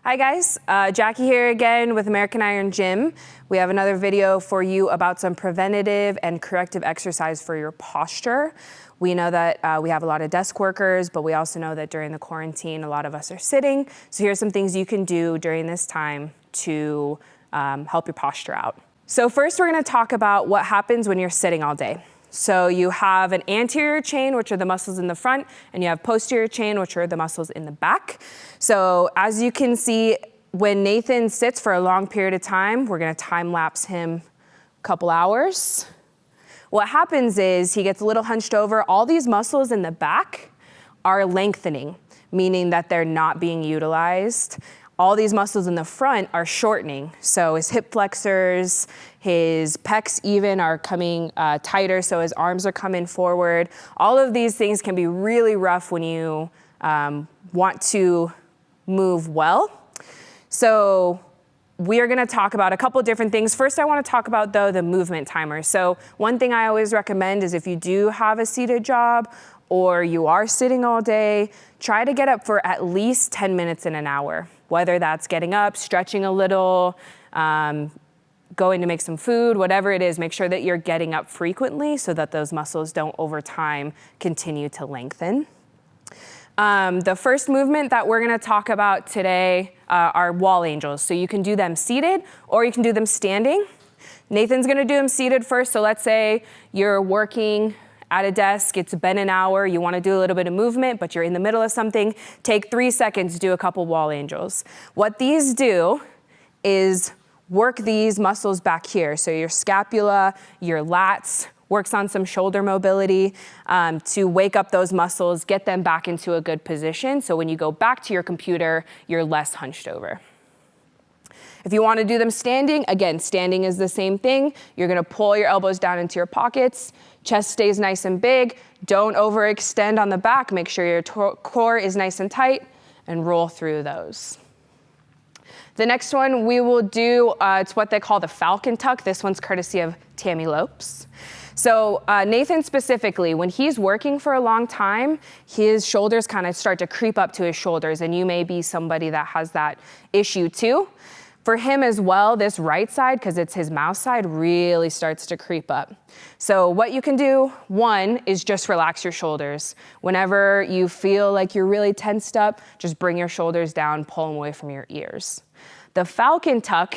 Hi guys, Jackie here again with American Iron Gym. We have another video for you about some preventative and corrective exercise for your posture. We know that we have a lot of desk workers, but we also know that during the quarantine, a lot of us are sitting. So here's some things you can do during this time to help your posture out. So first we're gonna talk about what happens when you're sitting all day. So you have an anterior chain, which are the muscles in the front, and you have posterior chain, which are the muscles in the back. So as you can see, when Nathan sits for a long period of time, we're gonna time lapse him a couple hours. What happens is he gets a little hunched over. All these muscles in the back are lengthening, meaning that they're not being utilized. All these muscles in the front are shortening. So his hip flexors, his pecs even are coming tighter, so his arms are coming forward. All of these things can be really rough when you want to move well. So we are gonna talk about a couple different things. First, I wanna talk about though the movement timer. So one thing I always recommend is if you do have a seated job or you are sitting all day, try to get up for at least 10 minutes in an hour. Whether that's getting up, stretching a little, going to make some food, whatever it is, make sure that you're getting up frequently so that those muscles don't over time continue to lengthen. The first movement that we're gonna talk about today are wall angels. So you can do them seated or you can do them standing. Nathan's gonna do them seated first. So let's say you're working at a desk, it's been an hour, you wanna do a little bit of movement, but you're in the middle of something, take 3 seconds to do a couple wall angels. What these do is work these muscles back here. So your scapula, your lats, works on some shoulder mobility to wake up those muscles, get them back into a good position. So when you go back to your computer, you're less hunched over. If you want to do them standing, again, standing is the same thing. You're gonna pull your elbows down into your pockets, chest stays nice and big, don't overextend on the back, make sure your core is nice and tight, and roll through those. The next one we will do, it's what they call the Falcon tuck. This one's courtesy of Tammy Lopes. So Nathan specifically, when he's working for a long time, his shoulders kind of start to creep up to his shoulders, and you may be somebody that has that issue too. For him as well, this right side, because it's his mouse side, really starts to creep up. So what you can do, one, is just relax your shoulders. Whenever you feel like you're really tensed up, just bring your shoulders down, pull them away from your ears. The Falcon tuck,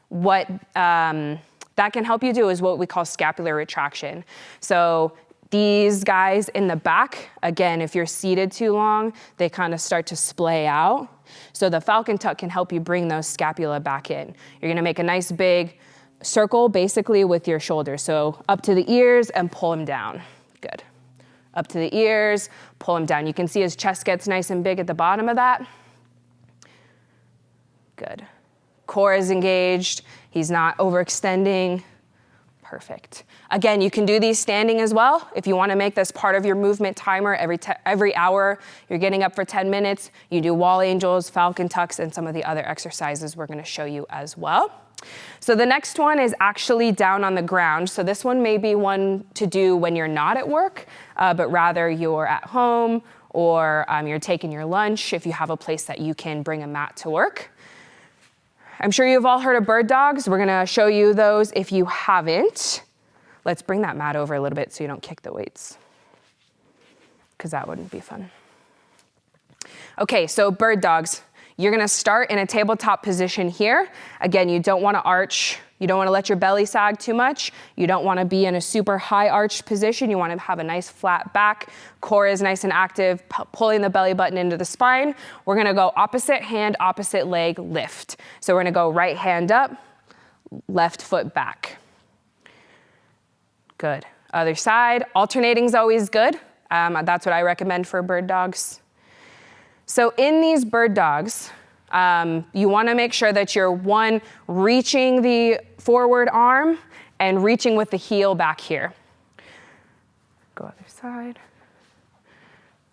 what that can help you do is what we call scapular retraction. So these guys in the back, again, if you're seated too long, they kind of start to splay out. So the Falcon tuck can help you bring those scapula back in. You're gonna make a nice big circle basically with your shoulders. So up to the ears and pull them down. Good. Up to the ears, pull them down. You can see his chest gets nice and big at the bottom of that. Good. Core is engaged. He's not overextending. Perfect. Again, you can do these standing as well. If you want to make this part of your movement timer, every hour you're getting up for 10 minutes, you do wall angels, Falcon tucks, and some of the other exercises we're going to show you as well. So the next one is actually down on the ground. So this one may be one to do when you're not at work, but rather you're at home or you're taking your lunch if you have a place that you can bring a mat to work. I'm sure you've all heard of bird dogs. We're gonna show you those if you haven't. Let's bring that mat over a little bit so you don't kick the weights, because that wouldn't be fun. Okay, so bird dogs. You're gonna start in a tabletop position here. Again, you don't wanna arch. You don't wanna let your belly sag too much. You don't wanna be in a super high arched position. You wanna have a nice flat back. Core is nice and active, pulling the belly button into the spine. We're gonna go opposite hand, opposite leg, lift. So we're gonna go right hand up, left foot back. Good. Other side. Alternating is always good. That's what I recommend for bird dogs. So in these bird dogs, you want to make sure that you're, one, reaching the forward arm and reaching with the heel back here. Go other side.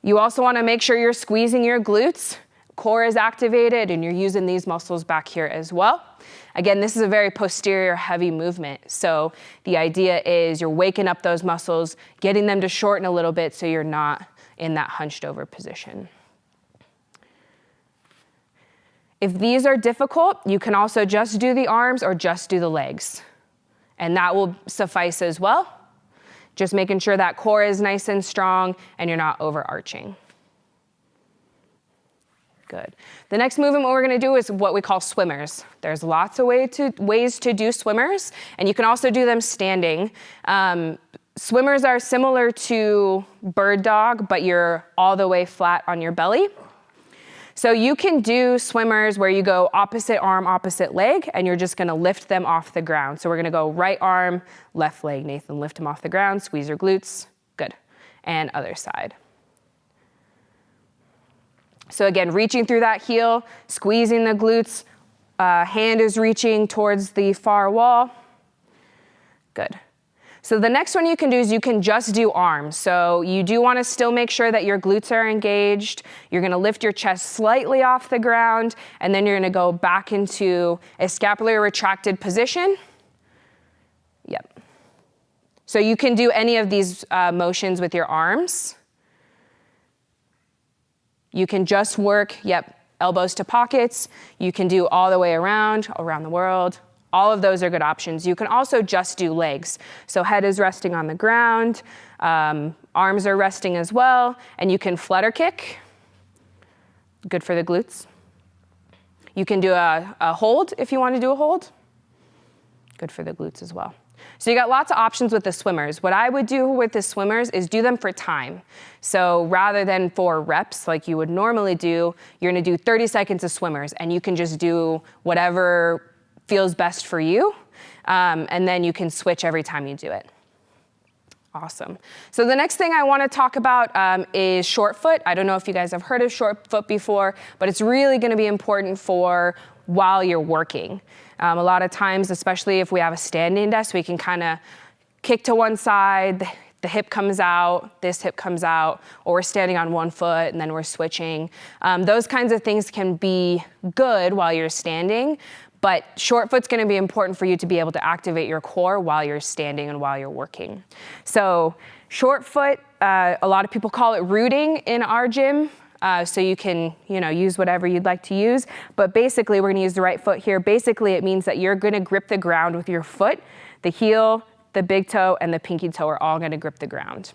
You also want to make sure you're squeezing your glutes. Core is activated and you're using these muscles back here as well. Again, this is a very posterior heavy movement. So the idea is you're waking up those muscles, getting them to shorten a little bit so you're not in that hunched over position. If these are difficult, you can also just do the arms or just do the legs. And that will suffice as well. Just making sure that core is nice and strong and you're not overarching. Good. The next movement we're gonna do is what we call swimmers. There's lots of ways to do swimmers, and you can also do them standing. Swimmers are similar to bird dog, but you're all the way flat on your belly. So you can do swimmers where you go opposite arm, opposite leg, and you're just gonna lift them off the ground. So we're gonna go right arm, left leg. Nathan, lift them off the ground, squeeze your glutes. Good. And other side. So again, reaching through that heel, squeezing the glutes, hand is reaching towards the far wall. Good. So the next one you can do is you can just do arms. So you do want to still make sure that your glutes are engaged. You're going to lift your chest slightly off the ground, and then you're going to go back into a scapular retracted position. Yep. So you can do any of these motions with your arms. You can just work, yep, elbows to pockets. You can do all the way around the world. All of those are good options. You can also just do legs. So head is resting on the ground, arms are resting as well, and you can flutter kick. Good for the glutes. You can do a hold if you want to do a hold. Good for the glutes as well. So you got lots of options with the swimmers. What I would do with the swimmers is do them for time. So rather than for reps like you would normally do, you're gonna do 30 seconds of swimmers, and you can just do whatever feels best for you, and then you can switch every time you do it. Awesome. So the next thing I want to talk about is short foot. I don't know if you guys have heard of short foot before, but it's really going to be important for while you're working. A lot of times, especially if we have a standing desk, we can kind of kick to one side, the hip comes out, this hip comes out, or we're standing on one foot and then we're switching. Those kinds of things can be good while you're standing, but short foot's gonna be important for you to be able to activate your core while you're standing and while you're working. So short foot, a lot of people call it rooting in our gym. So you can, use whatever you'd like to use, but basically we're gonna use the right foot here. Basically it means that you're gonna grip the ground with your foot. The heel, the big toe, and the pinky toe are all gonna grip the ground.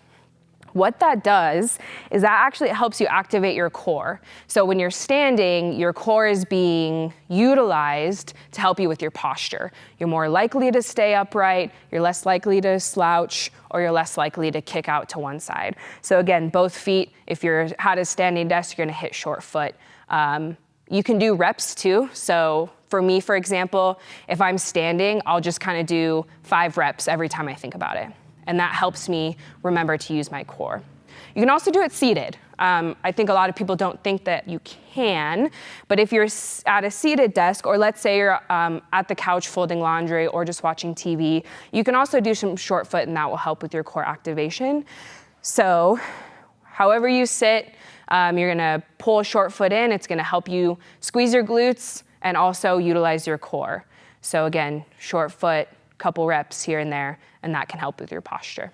What that does is that actually helps you activate your core. So when you're standing, your core is being utilized to help you with your posture. You're more likely to stay upright, you're less likely to slouch, or you're less likely to kick out to one side. So again, both feet, if you're at a standing desk, you're gonna hit short foot. You can do reps too. So for me, for example, if I'm standing, I'll just kind of do 5 reps every time I think about it. And that helps me remember to use my core. You can also do it seated. I think a lot of people don't think that you can, but if you're at a seated desk, or let's say you're at the couch folding laundry or just watching TV, you can also do some short foot, and that will help with your core activation. So however you sit, you're gonna pull a short foot in. It's gonna help you squeeze your glutes and also utilize your core. So again, short foot, couple reps here and there, and that can help with your posture.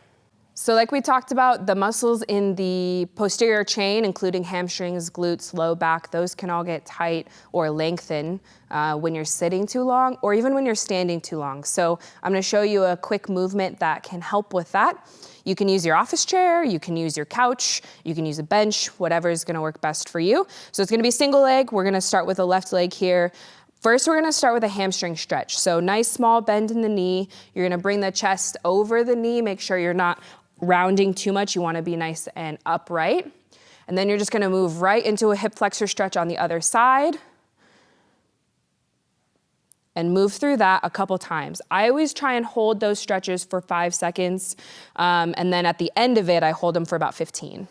So like we talked about, the muscles in the posterior chain, including hamstrings, glutes, low back, those can all get tight or lengthen when you're sitting too long, or even when you're standing too long. So I'm gonna show you a quick movement that can help with that. You can use your office chair, you can use your couch, you can use a bench, whatever is gonna work best for you. So it's gonna be single leg. We're gonna start with the left leg here. First, we're gonna start with a hamstring stretch. So nice small bend in the knee. You're gonna bring the chest over the knee. Make sure you're not rounding too much. You wanna be nice and upright. And then you're just gonna move right into a hip flexor stretch on the other side. And move through that a couple times. I always try and hold those stretches for 5 seconds. And then at the end of it, I hold them for about 15.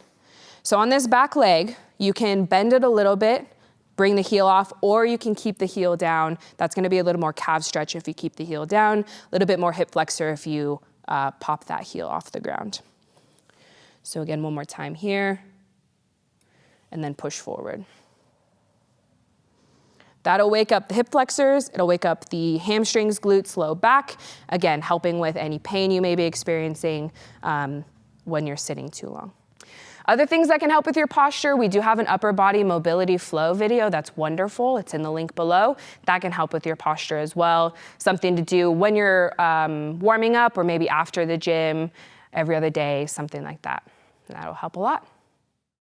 So on this back leg, you can bend it a little bit, bring the heel off, or you can keep the heel down. That's gonna be a little more calf stretch if you keep the heel down, a little bit more hip flexor if you pop that heel off the ground. So again, one more time here, and then push forward. That'll wake up the hip flexors, it'll wake up the hamstrings, glutes, low back, again, helping with any pain you may be experiencing when you're sitting too long. Other things that can help with your posture, we do have an upper body mobility flow video that's wonderful. It's in the link below. That can help with your posture as well. Something to do when you're warming up or maybe after the gym, every other day, something like that. And that'll help a lot.